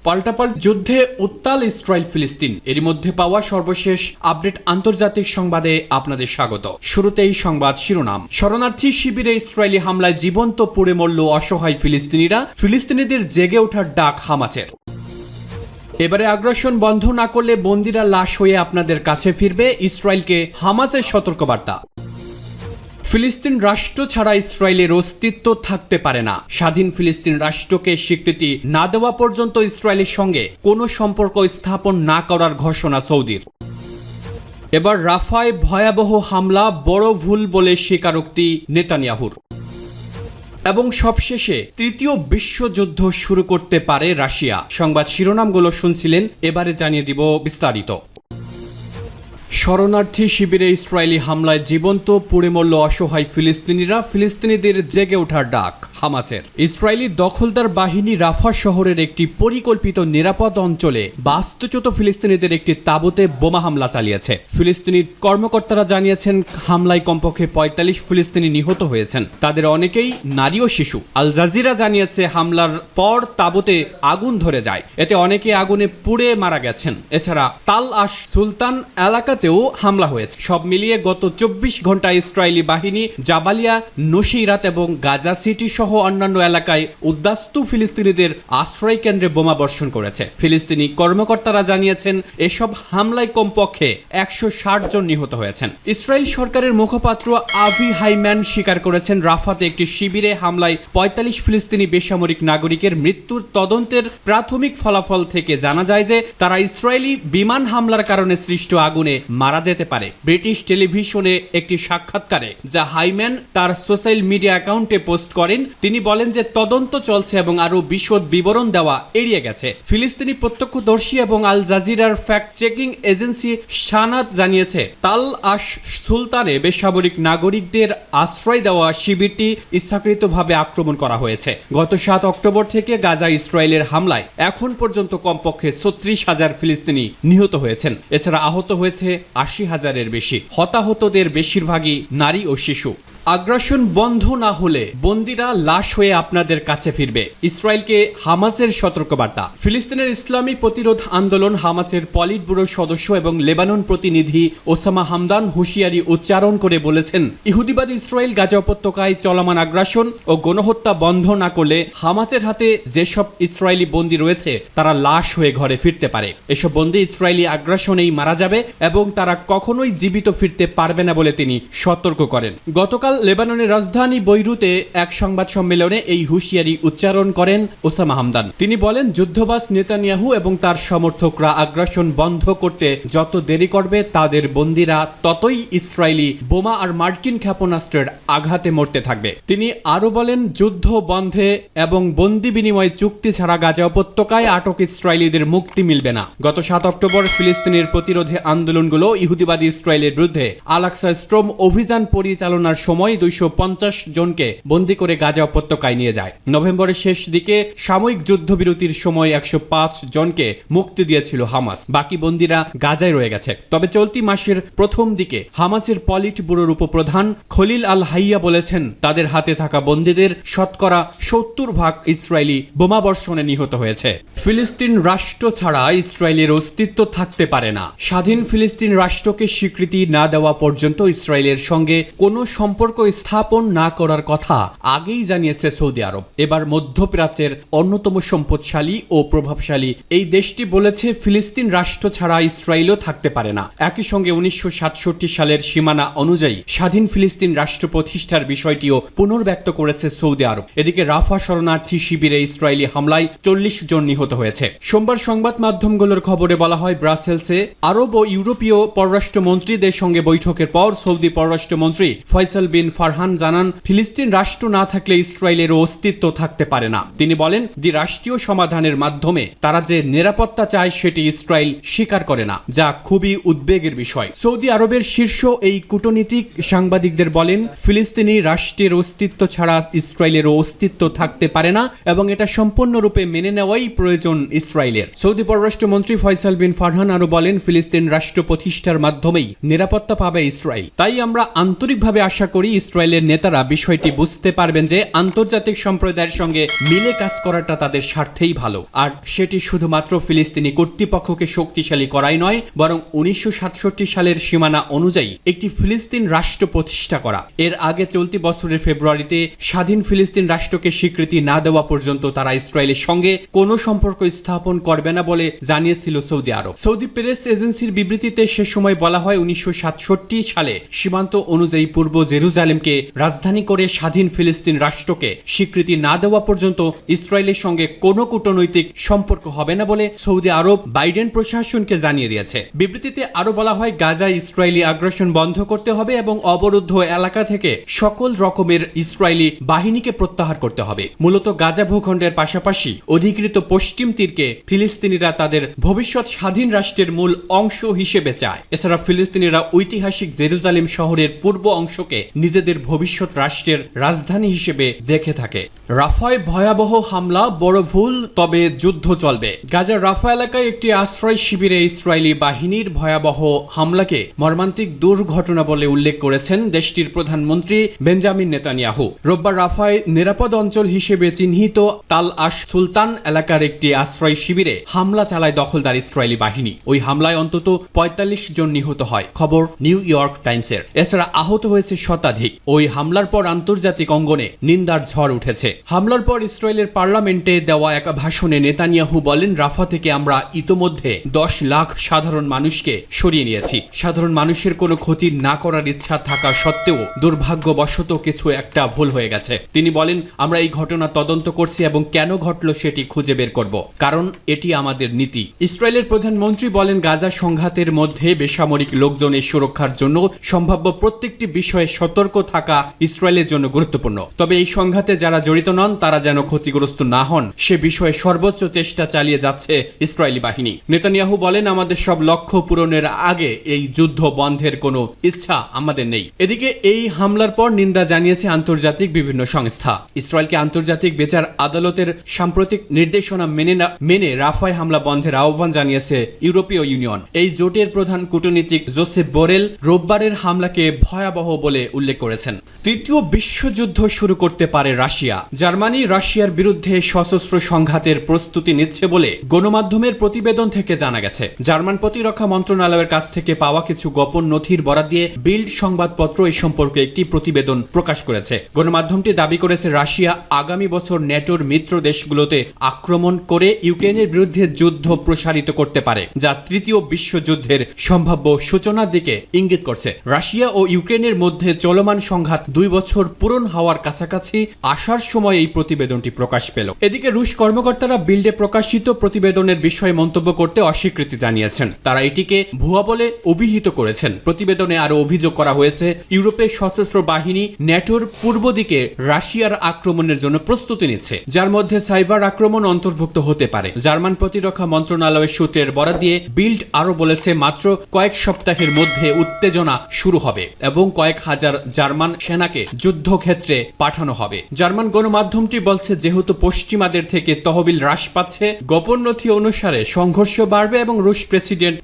পাল্টাপাল্ট যুদ্ধে উত্তাল ইসরায়েল ফিলিস্তিন এর মধ্যে পাওয়া সর্বশেষ আপডেট আন্তর্জাতিক সংবাদে আপনাদের স্বাগত। শুরুতেই সংবাদ শিরোনাম। শরণার্থী শিবিরে ইসরায়েলি হামলায় জীবন্ত পুড়ে মরল অসহায় ফিলিস্তিনিরা, ফিলিস্তিনিদের জেগে ওঠার ডাক হামাসের। এবারে আগ্রাসন বন্ধ না করলে বন্দীরা লাশ হয়ে আপনাদের কাছে ফিরবে, ইসরায়েলকে হামাসের সতর্কবার্তা। ফিলিস্তিন রাষ্ট্র ছাড়া ইসরায়েলের অস্তিত্ব থাকতে পারে না। স্বাধীন ফিলিস্তিন রাষ্ট্রকে স্বীকৃতি না দেওয়া পর্যন্ত ইসরায়েলের সঙ্গে কোনো সম্পর্ক স্থাপন না করার ঘোষণা সৌদির। এবার রাফায় ভয়াবহ হামলা বড় ভুল বলে স্বীকারোক্তি নেতানিয়াহুর। এবং সবশেষে তৃতীয় বিশ্বযুদ্ধ শুরু করতে পারে রাশিয়া। সংবাদ শিরোনামগুলো শুনছিলেন, এবারে জানিয়ে দিব বিস্তারিত। শরণার্থী শিবিরে ইসরায়েলি হামলায় জীবন্ত পুড়ে মরল অসহায় ফিলিস্তিনিরা, ফিলিস্তিনিদের জেগে ওঠার ডাক হামাসের। ইসরায়েলি দখলদার বাহিনী রাফা শহরের একটি পরিকল্পিত নিরাপদ অঞ্চলে বাস্তুচ্যুত ফিলিস্তিনিদের একটি তাঁবুতে বোমা হামলা চালিয়েছে। ফিলিস্তিনি কর্মকর্তারা জানিয়েছেন হামলায় কমপক্ষে ৪৫ ফিলিস্তিনি নিহত হয়েছেন, তাদের অনেকেই নারী ও শিশু। আল জাজিরা জানিয়েছে হামলার পর তাঁবুতে আগুন ধরে যায়, এতে অনেকে আগুনে পুড়ে মারা গেছেন। এছাড়া তাল আশ সুলতান এলাকাতেও হামলা হয়েছে। সব মিলিয়ে গত ২৪ ঘন্টায় ইসরায়েলি বাহিনী জাবালিয়া, নশীরাত এবং গাজা সিটি সহ অন্যান্য এলাকায় উদ্বাস্তু ফিলিস্তিনিদের আশ্রয় কেন্দ্রে বোমা বর্ষণ করেছে। ফিলিস্তিনি কর্মকর্তারা জানিয়েছেন এসব হামলায় কমপক্ষে ১৬০ জন নিহত হয়েছেন। ইসরায়েল সরকারের মুখপাত্র আভি হাইম্যান স্বীকার করেছেন রাফাতে একটি শিবিরে হামলায় ৪৫ ফিলিস্তিনি বেসামরিক নাগরিকের মৃত্যুর তদন্তের প্রাথমিক ফলাফল থেকে জানা যায় যে তারা ইসরায়েলি বিমান হামলার কারণে সৃষ্ট আগুনে মারা যেতে পারে। ব্রিটিশ টেলিভিশনে একটি সাক্ষাৎকারে যা হাইম্যান তার সোশ্যাল মিডিয়া অ্যাকাউন্টে পোস্ট করেন, তিনি বলেন যে তদন্ত চলছে এবং আরো বিশদ বিবরণ দেওয়া এড়িয়ে গেছে। ফিলিস্তিনি প্রত্যক্ষদর্শী এবং আল জাজিরার ফ্যাক্ট চেকিং এজেন্সি সানাত জানিয়েছে তাল আশ সুলতানে বেসামরিক নাগরিকদের আশ্রয় দেওয়া শিবিরটি ইচ্ছাকৃতভাবে আক্রমণ করা হয়েছে। গত ৭ অক্টোবর থেকে গাজা ইসরায়েলের হামলায় এখন পর্যন্ত কমপক্ষে ৩৬,০০০ ফিলিস্তিনি নিহত হয়েছেন। এছাড়া আহত হয়েছে ৮০,০০০-এর বেশি। হতাহতদের বেশিরভাগই নারী ও শিশু। আগ্রাসন বন্ধ না হলে বন্দীরা লাশ হয়ে আপনাদের কাছে ফিরবে, ইসরায়েলকে হামাসের সতর্কবার্তা। ফিলিস্তিনের ইসলামী প্রতিরোধ আন্দোলন হামাসের পলিট ব্যুরোর সদস্য এবং লেবানন প্রতিনিধি ওসামা হামদান হুঁশিয়ারি উচ্চারণ করে বলেছেন, ইহুদিবাদী ইসরায়েল গাজা উপত্যকায় চলমান আগ্রাসন ও গণহত্যা বন্ধ না করলে হামাসের হাতে যেসব ইসরায়েলি বন্দী রয়েছে তারা লাশ হয়ে ঘরে ফিরতে পারে। এসব বন্দী ইসরায়েলি আগ্রাসনেই মারা যাবে এবং তারা কখনোই জীবিত ফিরতে পারবে না বলে তিনি সতর্ক করেন। গতকাল লেবাননের রাজধানী বৈরুতে এক সংবাদ সম্মেলনে এই হুঁশিয়ারি উচ্চারণ করেন ওসামা হামদান। তিনি বলেন, যুদ্ধবাজ নেতানিয়াহু এবং তার সমর্থকরা আগ্রাসন বন্ধ করতে যত দেরি করবে তাদের বন্দীরা ততই ইসরায়েলি বোমা আর মার্কিন ক্ষেপণাস্ত্রের আঘাতে মরতে থাকবে। তিনি আরো বলেন, যুদ্ধ বন্ধে এবং বন্দি বিনিময় চুক্তি ছাড়া গাজা উপত্যকায় আটক ইসরায়েলিদের মুক্তি মিলবে না। গত ৭ অক্টোবর ফিলিস্তিনের প্রতিরোধে আন্দোলনগুলো ইহুদিবাদী ইসরায়েলের বিরুদ্ধে আল-আকসা স্ট্রম অভিযান পরিচালনার সময় ২৫০ জনকে বন্দী করে গাজা উপত্যকায় নিয়ে যায়। নভেম্বরের শেষ দিকে সাময়িক যুদ্ধবিরতির সময় ১০৫ জনকে মুক্তি দিয়েছিল হামাস। বাকি বন্দীরা গাজায় রয়ে গেছে। তবে চলতি মাসের প্রথম দিকে হামাসের পলিট ব্যুরোর উপপ্রধান খলিল আল হাইয়া বলেছেন তাদের হাতে থাকা বন্দীদের শতকরা ৭০% ইসরায়েলি বোমাবর্ষণে নিহত হয়েছে। ফিলিস্তিন রাষ্ট্র ছাড়া ইসরায়েলের অস্তিত্ব থাকতে পারে না। স্বাধীন ফিলিস্তিন রাষ্ট্রকে স্বীকৃতি না দেওয়া পর্যন্ত ইসরায়েলের সঙ্গে কোনো সম্পর্ক স্থাপন না করার কথা আগেই জানিয়েছে সৌদি আরব। এবার মধ্যপ্রাচ্যের অন্যতম সম্পদশালী ও প্রভাবশালী এই দেশটি বলেছে ফিলিস্তিন রাষ্ট্র ছাড়া ইসরায়েলও থাকতে পারে না। একই সঙ্গে ১৯৬৭ সালের সীমানা অনুযায়ী স্বাধীন ফিলিস্তিন রাষ্ট্র প্রতিষ্ঠার বিষয়টিও পুনর্ব্যক্ত করেছে সৌদি আরব। এদিকে রাফা শরণার্থী শিবিরে ইসরায়েলি হামলায় ৪০ জন নিহত হয়েছে। সোমবার সংবাদ মাধ্যমগুলোর খবরে বলা হয়, ব্রাসেলসে আরব ও ইউরোপীয় পররাষ্ট্রমন্ত্রীদের সঙ্গে বৈঠকের পর সৌদি পররাষ্ট্রমন্ত্রী ফয়সাল বিন ফারহান জানান, ফিলিস্তিন রাষ্ট্র না থাকলে ইসরায়েলের অস্তিত্ব থাকতে পারে না। তিনি বলেন, দ্বিরাষ্ট্রীয় সমাধানের মাধ্যমে তারা যে নিরাপত্তা চায় সেটি ইসরায়েল স্বীকার করে না, যা খুবই উদ্বেগের বিষয়। সৌদি আরবের শীর্ষ এই কূটনীতিক সাংবাদিকদের বলেন, ফিলিস্তিনি রাষ্ট্রের অস্তিত্ব ছাড়া ইসরায়েলের অস্তিত্ব থাকতে পারে না এবং এটা সম্পূর্ণরূপে মেনে নেওয়াই প্রয়োজন ইসরায়েলের। সৌদি পররাষ্ট্রমন্ত্রী ফয়সাল বিন ফারহান আরো বলেন, ফিলিস্তিন রাষ্ট্র প্রতিষ্ঠার মাধ্যমেই নিরাপত্তা পাবে ইসরায়েল। তাই আমরা আন্তরিকভাবে আশা করি করি ইসরায়েলের নেতারা বিষয়টি বুঝতে পারবেন যে আন্তর্জাতিক সম্প্রদায়ের সঙ্গে মিলে কাজ করাটা তাদের স্বার্থেই ভালো, আর সেটি শুধুমাত্র ফিলিস্তিনি কর্তৃপক্ষকে শক্তিশালী করাই নয়, বরং 1967 সালের সীমানা অনুযায়ী একটি ফিলিস্তিন রাষ্ট্র প্রতিষ্ঠা করা। এর আগে চলতি বছরের ফেব্রুয়ারিতে স্বাধীন ফিলিস্তিন রাষ্ট্রকে স্বীকৃতি না দেওয়া পর্যন্ত তারা ইসরায়েলের সঙ্গে কোনো সম্পর্ক স্থাপন করবে না বলে জানিয়েছিল সৌদি আরব। সৌদি প্রেস এজেন্সির বিবৃতিতে সে সময় বলা হয় 1967 সালে সীমান্ত অনুযায়ী পূর্ব জেরুজালেমকে রাজধানী করে স্বাধীন ফিলিস্তিন রাষ্ট্রকে স্বীকৃতি না দেওয়া পর্যন্ত ইসরায়েলের সঙ্গে কোনো কূটনৈতিক সম্পর্ক হবে না বলে সৌদি আরব বাইডেন প্রশাসনকে জানিয়ে দিয়েছে। বিবৃতিতে আরো বলা হয় গাজায় ইসরায়েলি আগ্রাসন বন্ধ করতে হবে এবং অবরুদ্ধ এলাকা থেকে সকল রকমের ইসরায়েলি বাহিনীকে প্রত্যাহার করতে হবে। মূলত গাজা ভূখণ্ডের পাশাপাশি অধিকৃত পশ্চিম তীরকে ফিলিস্তিনিরা তাদের ভবিষ্যৎ স্বাধীন রাষ্ট্রের মূল অংশ হিসেবে চায়। এছাড়া ফিলিস্তিনিরা ঐতিহাসিক জেরুজালেম শহরের পূর্ব অংশকে নিজেদের ভবিষ্যৎ রাষ্ট্রের রাজধানী হিসেবে দেখে থাকে। রাফায় ভয়াবহ হামলা বড় ভুল, তবে যুদ্ধ চলবে। গাজার রাফা এলাকায় একটি আশ্রয় শিবিরে ইসরায়েলি বাহিনীর ভয়াবহ হামলাকে মর্মান্তিক দুর্ঘটনা বলে উল্লেখ করেছেন দেশটির প্রধানমন্ত্রী বেঞ্জামিন নেতানিয়াহু। রোববার রাফায় নিরাপদ অঞ্চল হিসেবে চিহ্নিত তাল আশ সুলতান এলাকার একটি আশ্রয় শিবিরে হামলা চালায় দখলদার ইসরায়েলি বাহিনী। ওই হামলায় অন্তত 45 জন নিহত হয়, খবর নিউ ইয়র্ক টাইমসের। এছাড়া আহত হয়েছে শতাধিক। ওই হামলার পর আন্তর্জাতিক অঙ্গনে নিন্দার ঝড় উঠেছে। হামলার পর ইসরায়েলের পার্লামেন্টে দেওয়া এক ভাষণে নেতানিয়াহু বলেন, রাফা থেকে আমরা ইতোমধ্যে 10 লাখ সাধারণ মানুষকে সরিয়ে নিয়েছি। সাধারণ মানুষের কোনো ক্ষতি না করার ইচ্ছা থাকা সত্ত্বেও দুর্ভাগ্যবশত কিছু একটা ভুল হয়ে গেছে। তিনি বলেন, আমরা এই ঘটনা তদন্ত করছি এবং কেন ঘটলো সেটি খুঁজে বের করব, কারণ এটি আমাদের নীতি। ইসরায়েলের প্রধানমন্ত্রী বলেন, গাজা সংঘাতের মধ্যে বেসামরিক লোকজনের সুরক্ষার জন্য সম্ভাব্য প্রত্যেকটি বিষয়ে সতর্ক থাকা ইসরায়েলের জন্য গুরুত্বপূর্ণ। তবে এই সংঘাতে যারা জড়িত নন তারা যেন ক্ষতিগ্রস্ত না হন সে বিষয়ে সর্বোচ্চ চেষ্টা চালিয়ে যাচ্ছে ইসরায়েলি বাহিনী। নেতানিয়াহু বলেন, আমাদের সব লক্ষ্য পূরণের আগে এই যুদ্ধ বন্ধের কোনো ইচ্ছা আমাদের নেই। এদিকে এই হামলার পর নিন্দা জানিয়েছে আন্তর্জাতিক বিভিন্ন সংস্থা। ইসরায়েলকে আন্তর্জাতিক বিচার আদালতের সাম্প্রতিক নির্দেশনা মেনে রাফায় হামলা বন্ধের আহ্বান জানিয়েছে ইউরোপীয় ইউনিয়ন। এই জোটের প্রধান কূটনীতিক জোসেফ বোরেল রোববারের হামলাকে ভয়াবহ বলে উল্লেখ করেছেন। তৃতীয় বিশ্বযুদ্ধ শুরু করতে পারে রাশিয়া। জার্মানি রাশিয়ার বিরুদ্ধে সশস্ত্র সংঘাতের প্রস্তুতি নিচ্ছে বলে গণমাধ্যমের প্রতিবেদন থেকে জানা গেছে। জার্মান প্রতিরক্ষা মন্ত্রণালয়ের কাছ থেকে পাওয়া কিছু গোপন নথির বরাত দিয়ে বিল্ড সংবাদপত্র এই সম্পর্কে একটি প্রতিবেদন প্রকাশ করেছে। গণমাধ্যমটি দাবি করেছে রাশিয়া আগামী বছর ন্যাটোর মিত্র দেশগুলোতে আক্রমণ করে ইউক্রেনের বিরুদ্ধে যুদ্ধ প্রসারিত করতে পারে, যা তৃতীয় বিশ্বযুদ্ধের সম্ভাব্য সূচনার দিকে ইঙ্গিত করছে। রাশিয়া ও ইউক্রেনের মধ্যে চলমান সংঘাত 2 বছর পূরণ হওয়ার কাছাকাছি আসার সময় এই প্রতিবেদনটি প্রকাশ পেল। এদিকে রুশ কর্মকর্তারা বিল্ডে প্রকাশিত প্রতিবেদনের বিষয়ে মন্তব্য করতে অস্বীকৃতি জানিয়েছেন। তারা এটিকে ভুয়া বলে অভিহিত করেছেন। প্রতিবেদনে আরো অভিযোগ করা হয়েছে, ইউরোপের সশস্ত্র বাহিনী ন্যাটোর পূর্ব দিকে রাশিয়ার আক্রমণের জন্য প্রস্তুতি নিচ্ছে, যার মধ্যে সাইবার আক্রমণ অন্তর্ভুক্ত হতে পারে। জার্মান প্রতিরক্ষা মন্ত্রণালয়ের সূত্রের বরাত দিয়ে বিল্ড আরো বলেছে, মাত্র কয়েক সপ্তাহের মধ্যে উত্তেজনা শুরু হবে এবং কয়েক হাজার জার্মান সেনাকে যুদ্ধক্ষেত্রে পাঠানো হবে। জার্মান গণমাধ্যমটি বলছে, যেহেতু পশ্চিমাদের থেকে তহবিল হ্রাস পাচ্ছে, গোপন নথি অনুসারে সংঘর্ষ বাড়বে এবং রুশ প্রেসিডেন্ট